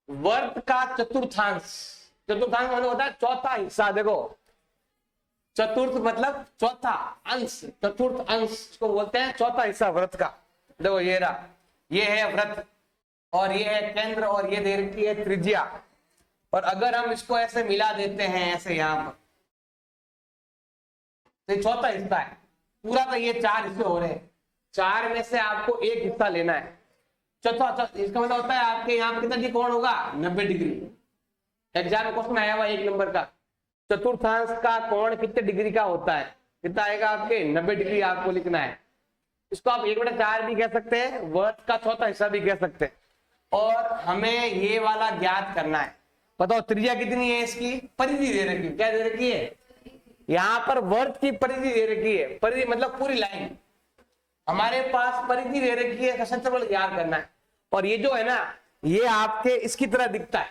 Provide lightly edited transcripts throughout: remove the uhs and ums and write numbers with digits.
वर्त का चतुर्थांश, चतुर्थांश मतलब होता है चौथा हिस्सा। देखो चतुर्थ मतलब चौथा अंश, चतुर्थ अंश को बोलते हैं चौथा हिस्सा व्रत का। देखो ये रहा, ये है व्रत और ये है केंद्र और ये दे रखी है त्रिज्या। और अगर हम इसको ऐसे मिला देते हैं ऐसे यहां पर, तो ये चौथा हिस्सा है पूरा का, ये 4 हिस्से हो रहे हैं, 4 में से आपको एक हिस्सा लेना है चौथा। इसका मतलब होता है आपके यहाँ कितना डिग्री कोण होगा, 90 डिग्री। एग्जाम में क्वेश्चन आया हुआ 1 नंबर का, चतुर्थांश का कोण कितने डिग्री का होता है, कितना आएगा आपके 90 डिग्री आपको लिखना है। इसको आप 1/4 भी कह सकते हैं, वर्त का चौथा हिस्सा भी कह सकते हैं। और हमें ये वाला ज्ञात करना है। बताओ त्रिज्या कितनी है इसकी, परिधि दे रखी है, क्या दे रखी है, यहाँ पर वर्त की परिधि दे रखी है। परिधि मतलब पूरी लाइन, हमारे पास परिधि दे रखी है, क्षेत्रफल ज्ञात करना है। और ये जो है ना, ये आपके इसकी तरह दिखता है,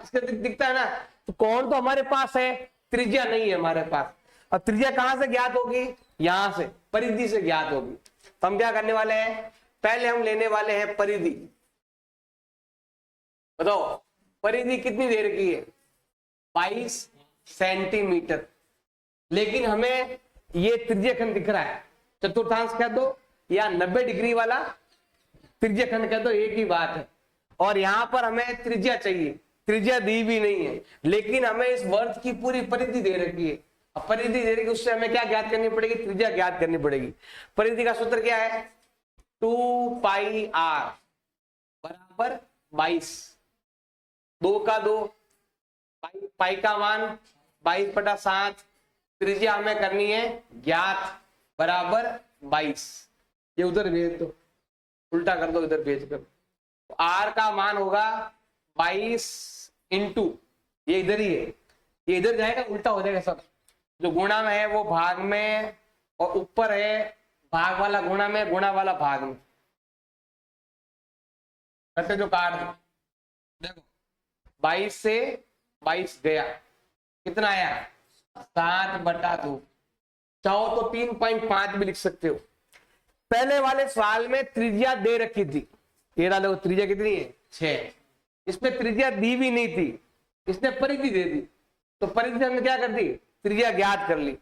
इसके दिखता है ना, तो कोण तो हमारे पास है, त्रिज्या नहीं है हमारे पास। और त्रिज्या कहां से ज्ञात होगी, यहां से परिधि से ज्ञात होगी। तो हम क्या करने वाले हैं, पहले हम लेने वाले हैं परिधि। बताओ परिधि कितनी दे रखी है, 22 सेंटीमीटर। लेकिन हमें ये त्रिज्या खंड दिख रहा है, चतुर्थांश कह दो या 90 डिग्री वाला त्रिज्या खंड कह दो, एक ही बात है। और यहां पर हमें त्रिज्या चाहिए, त्रिज्या दी भी नहीं है, लेकिन हमें इस वर्त की पूरी परिधि दे रखी है। अब परिधि दे रखी, उससे हमें क्या ज्ञात करनी पड़ेगी, त्रिज्या ज्ञात करनी पड़ेगी। परिधि का सूत्र क्या है, 2πr बराबर 22, 2 का 2, पाई का मान 22/7, त्रिज्या हमें करनी है ज्ञात बराबर 22। ये उधर भेज दो, उल्टा कर दो इधर भेज कर। तो आर का मान होगा 22 इंटू, ये इधर ही है, ये इधर जाएगा उल्टा हो जाएगा सब। जो गुणा में है वो भाग में, और ऊपर है भाग वाला गुणा में, गुणा वाला भाग में। करते जो काट दो, देखो 22 से 22 गया, कितना आया 7/2। चाहो तो 3.5 भी लिख सकते हो। पहले वाले सवाल में त्रिज्या दे रखी थी, ये देखो त्रिज्या कितनी है 6, इसमें त्रिज्या दी भी नहीं थी, इसने परिधि दे दी। तो परिधि हमने क्या कर दी, त्रिज्या ज्ञात कर ली।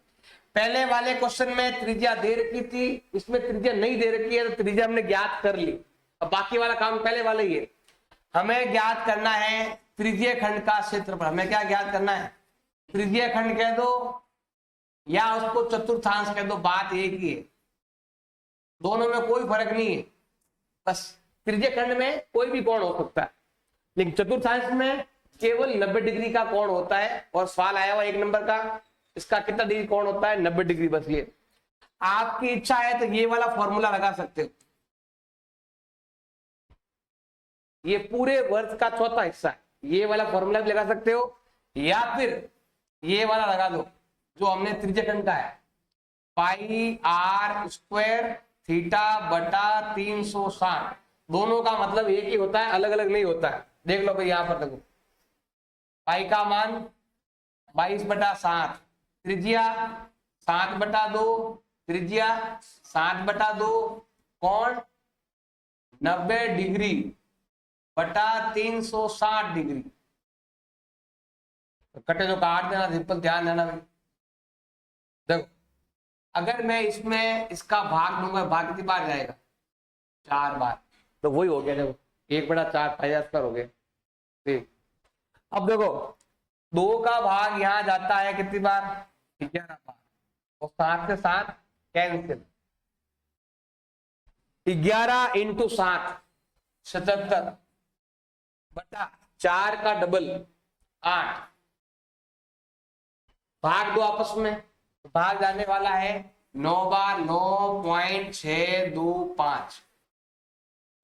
पहले वाले क्वेश्चन में त्रिज्या दे रखी थी, इसमें त्रिज्या नहीं दे रखी है, तो त्रिज्या हमने ज्ञात कर ली। अब बाकी वाला काम पहले वाला ही है, हमें ज्ञात करना है त्रिज्य खंड का क्षेत्रफल। हमें क्या ज्ञात करना है, त्रिज्य खंड कह दो या उसको चतुर्थांश कह दो, बात एक ही है, दोनों में कोई फर्क नहीं है। बस त्रिज्य खंड में कोई भी कोण हो सकता है, लेकिन चतुर्थांश में केवल 90 डिग्री का कोण होता है। और सवाल आया हुआ 1 नंबर का, इसका कितना डिग्री कोण होता है, 90 डिग्री। बस ये आपकी इच्छा है तो ये वाला फॉर्मूला लगा सकते हो, ये पूरे वर्त का चौथा हिस्सा है, ये वाला फॉर्मूला भी लगा सकते हो, या फिर ये वाला लगा दो जो हमने त्रिज्य खंड का है, πr² θ/360। दोनों का मतलब एक ही होता है, अलग अलग नहीं होता है। देख लो भाई, यहां पर देखो, पाई का मान 22/7, त्रिज्या 7/2, त्रिज्या 7/2, कोण 90 डिग्री बटा 360 डिग्री। कटे जो काट देना, सिंपल ध्यान देना भाई। देखो अगर मैं इसमें इसका भाग दूंगा, भाग कितनी बार जाएगा, 4 बार, तो वही हो गया। देखो 1/4 50 हो गया। ठीक, अब देखो 2 का भाग यहां जाता है कितनी बार, 11 बार, और 7 से 7 कैंसिल, 11 × 7 77 बटा 4 का डबल 8, भाग दो आपस में, भाग जाने वाला है 9 बार, 9.625।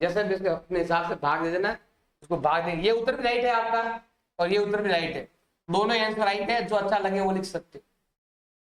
जैसे भी अपने हिसाब से भाग दे देना, उसको भाग देंगे। ये उत्तर भी राइट है आपका और ये उत्तर भी राइट है, दोनों आंसर राइट है, जो अच्छा लगे वो लिख सकते हो।